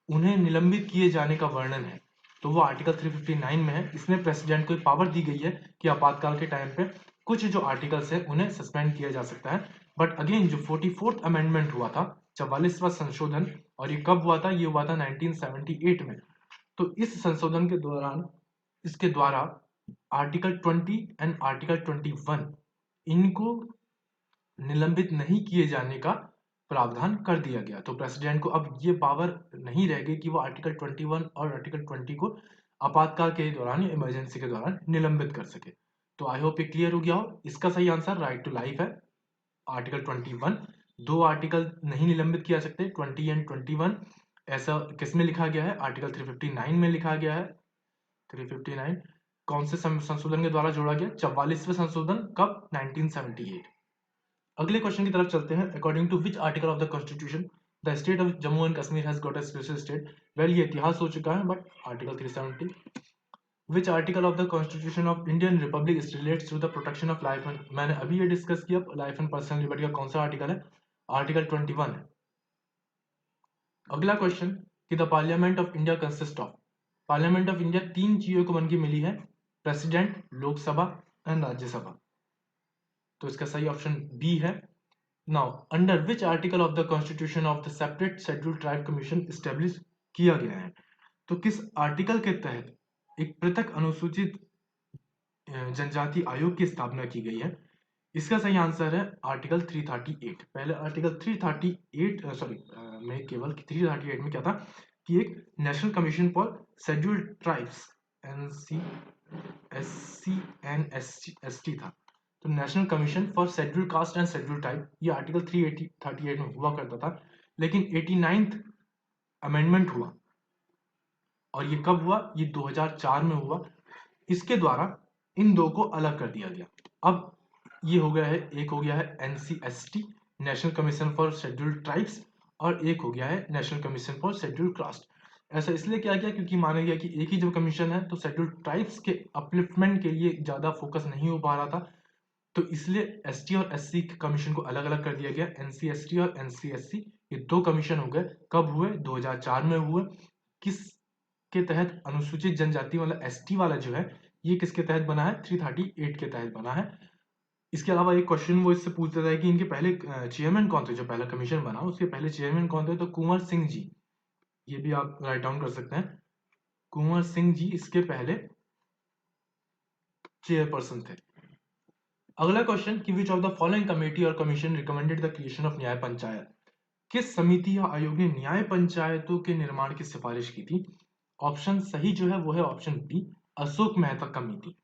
उन्हें निलंबित किए जाने का वर्णन है, तो वो आर्टिकल 359 में है। इसमें प्रेसिडेंट को पावर दी गई है कि आपातकाल के टाइम पे कुछ जो आर्टिकल्स है उन्हें सस्पेंड किया जा सकता है। बट अगेन जो 44th अमेंडमेंट हुआ था, 44वां संशोधन और ये कब हुआ था? ये हुआ था 1978 में। तो इस संशोधन के दौरान इसके द्वारा आर्टिकल 20 एंड आर्टिकल 21 इनको निलंबित नहीं किए जाने का प्रावधान कर दिया गया। तो प्रेसिडेंट को अब ये पावर नहीं रहेगी कि वो आर्टिकल 21 और आर्टिकल 20 को आपातकाल के दौरान या इमरजेंसी के दौरान निलंबित कर सके। तो आई होप ये क्लियर हो गया हो। इसका सही आंसर राइट टू लाइफ है, आर्टिकल 21। दो आर्टिकल नहीं निलंबित किया सकते, 20 एंड 21। ऐसा किसमें लिखा गया है? आर्टिकल 359 में लिखा गया है। 359 कौन से संशोधन के द्वारा जोड़ा गया? 44वें संशोधन। कब? 1978। अगले क्वेश्चन की तरफ चलते हैं। According to which article of the constitution the state of Jammu and Kashmir has got a special state? Well, ये इतिहास हो चुका है, but article 370। Which article of the constitution of Indian republic relates to the protection of life and, मैंने अभी ये discuss किया, life and personal liberty का कौन सा आर्टिकल है? आर्टिकल 21 है। अगला क्वेश्चन कि the parliament of India consist of, parliament of India तीन चीजों को बनकर मिली है, प्रेसिडेंट, लोकसभा एंड राज्यसभा। तो इसका सही ऑप्शन बी है। Now under which article of the constitution of the separate scheduled tribe commission establish किया गया है? तो किस आर्टिकल के तहत एक पृथक अनुसूचित जनजाति आयोग की स्थापना की गई है? इसका सही आंसर है आर्टिकल 338। पहले आर्टिकल 338 में केवल 338 में क्या था कि एक national commission for scheduled tribes NCSC and ST था। तो national commission for scheduled caste and scheduled tribe ये आर्टिकल 338 में हुआ करता था, लेकिन 89th अमेंडमेंट हुआ। और ये कब हुआ? ये 2004 में हुआ। इसके द्वारा इन दो को अलग कर दिया गया। अब ये हो गया है, एक हो गया है NCST national commission for scheduled tribes, और एक हो गया है national commission for scheduled caste. ऐसा इसलिए किया गया क्योंकि माना गया कि एक ही जब कमीशन है तो शेड्यूल्ड ट्राइब्स के अपलिफ्टमेंट के लिए ज्यादा फोकस नहीं हो पा रहा था, तो इसलिए ST और SC के कमीशन को अलग अलग कर दिया गया। NCST और NCSC ये दो कमीशन हो गए। कब हुए? 2004 में हुए। किस के तहत? अनुसूचित जनजाति वाला ST वाला जो है ये किसके तहत बना है? 338 के तहत बना है। इसके अलावा एक क्वेश्चन वो इससे पूछता था कि इनके पहले चेयरमैन कौन थे? जो पहला कमीशन बना उसके पहले चेयरमैन कौन थे? तो कुंवर सिंह जी। ये भी आप राइट डाउन कर सकते हैं, कुंवर सिंह जी इसके पहले चेयरपर्सन थे। अगला क्वेश्चन कि which of the following committee और commission recommended the creation of Nyaya Panchayat? किस समिति या आयोग ने न्याय पंचायतों के निर्माण की सिफारिश की थी? ऑप्शन सही जो है वो है option B, Ashok Mehta committee.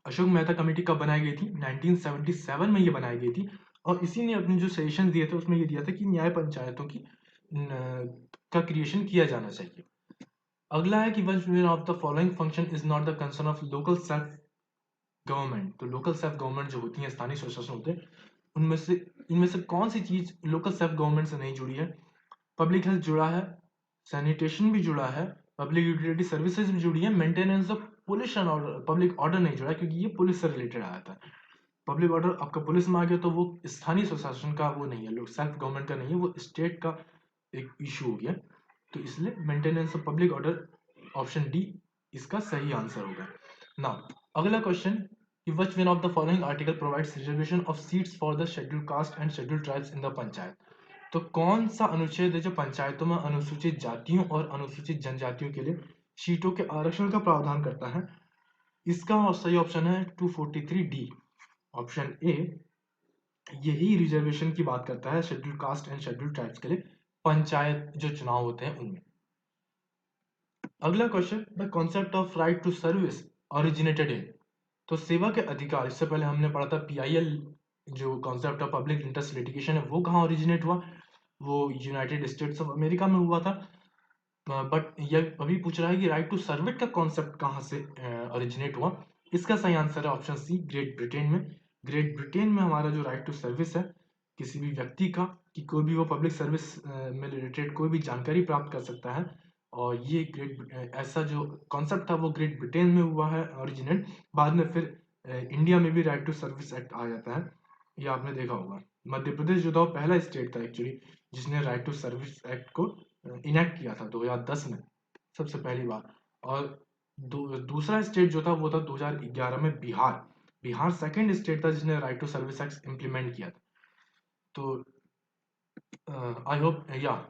Ashok Mehta committee कब बनाई गई थी? 1977 में ये बनाई गई थी, और इसी ने अपने जो सजेशन दिए थे उसमें ये दिया था कि न्याय पंचायतों की का क्रिएशन किया जाना चाहिए। अगला है कि one of the following function is not the concern of local self government. तो लोकल सेल्फ गवर्नमेंट जो होती है, स्थानीय स्वशासन होते हैं, इनमें से कौन सी चीज लोकल सेल्फ गवर्नमेंट से नहीं जुड़ी है? पब्लिक हेल्थ जुड़ा है, सैनिटेशन भी जुड़ा है, पब्लिक यूटिलिटी सर्विसेज भी जुड़ी है, maintenance of police and order, public order नहीं जुड़ा क्योंकि ये पुलिस से रिलेटेड आया था। पब्लिक ऑर्डर आपका पुलिस में आ गया तो वो स्थानीय स्वशासन का वो नहीं है, लोग सेल्फ गवर्नमेंट का नहीं है, वो स्टेट का एक इशू हो गया। तो इसलिए maintenance of public order option D इसका सही आंसर होगा। नाउ अगला क्वेश्चन कि which one of the following article provides reservation of seats for the scheduled caste and scheduled tribes in the panchayat? तो कौन सा अनुच्छेद है जो पंचायतों में अनुसूचित जातियों और अनुसूचित जनजातियों के लिए सीटों के आरक्षण का प्रावधान करता है? इसका सही ऑप्शन है 243D, ऑप्शन ए। यही रिजर्वेशन की बात करता है scheduled caste and scheduled tribes के लिए पंचायत जो चुनाव होते हैं उनमें। अगला question, the concept of right to service originated in. तो सेवा के अधिकार, इससे पहले हमने पढ़ा था PIL, जो concept of public interest litigation है वो कहाँ ओरिजिनेट हुआ? वो यूनाइटेड स्टेट्स ऑफ अमेरिका में हुआ था। बट ये अभी पूछ रहा है कि राइट टू सर्विस का कॉन्सेप्ट कहाँ से ओरिजिनेट हुआ? इसका सही आंसर है ऑप्शन सी, ग्रेट ब्रिटेन में। ग्रेट ब्रिटेन में हमारा जो राइट टू सर्विस है किसी भी व्यक्ति का, कि कोई भी वो पब्लिक सर्विस में रिलेटेड कोई भी जानकारी प्राप्त कर सकता है, और ये ऐसा जो कॉन्सेप्ट था वो ग्रेट ब्रिटेन में हुआ है ओरिजिनेट। बाद में फिर इंडिया में भी राइट टू सर्विस एक्ट आ जाता है, ये आपने देखा होगा। मध्य प्रदेश जो था वो पहला स्टेट था एक्चुअली जिसने राइट टू सर्विस एक्ट को इनेक्ट किया था 2010 में सबसे पहली बार। और दूसरा स्टेट जो था वो था 2011 में बिहार। बिहार सेकंड स्टेट था जिसने right to service act implement किया था। तो आई होप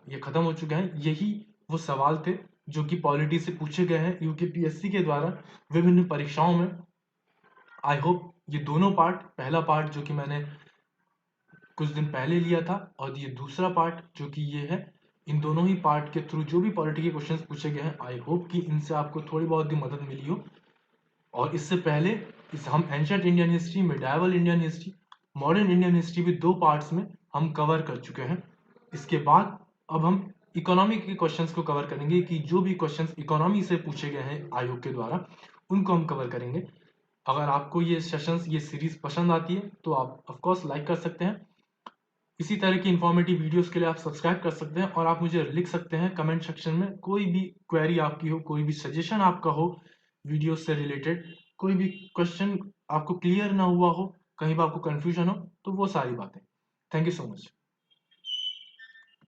ये खत्म हो चुके हैं। यही वो सवाल थे जो कि पॉलिटी से पूछे गए हैं यूकेपीएससी के द्वारा विभिन्न परीक्षाओं में। आई होप ये दोनों पार्ट, पहला पार्ट जो कि मैंने कुछ दिन पहले लिया था और ये दूसरा पार्ट जो कि ये है, इन दोनों ही पार्ट के थ्रू जो भी पॉलिटी के क्वेश्चंस पूछे गए हैं, आई होप कि इनसे आपको थोड़ी बहुत ही मदद मिली हो। और इससे पहले हम ancient Indian history, medieval Indian history, modern Indian history भी 2 पार्ट्स में हम कवर कर चुके हैं। इसके बाद अब हम इकोनॉमी के क्वेश्चंस को कवर करेंगे कि जो भी क्वेश्चंस इकोनॉमी से पूछे गए हैं आयोग के द्वारा, उनको हम कवर करेंगे। अगर आपको ये सेशंस, ये सीरीज पसंद आती है तो आप ऑफ कोर्स लाइक कर सकते हैं। इसी तरह की इंफॉर्मेटिव वीडियोस के लिए आप सब्सक्राइब कर सकते हैं और आप मुझे लिख सकते हैं कमेंट सेक्शन में, कोई भी क्वेरी आपकी हो, कोई भी सजेशन आपका हो वीडियो से रिलेटेड, कोई भी क्वेश्चन आपको क्लियर ना हुआ हो, कहीं पर आपको कंफ्यूजन हो, तो वो सारी बातें। Thank you so much.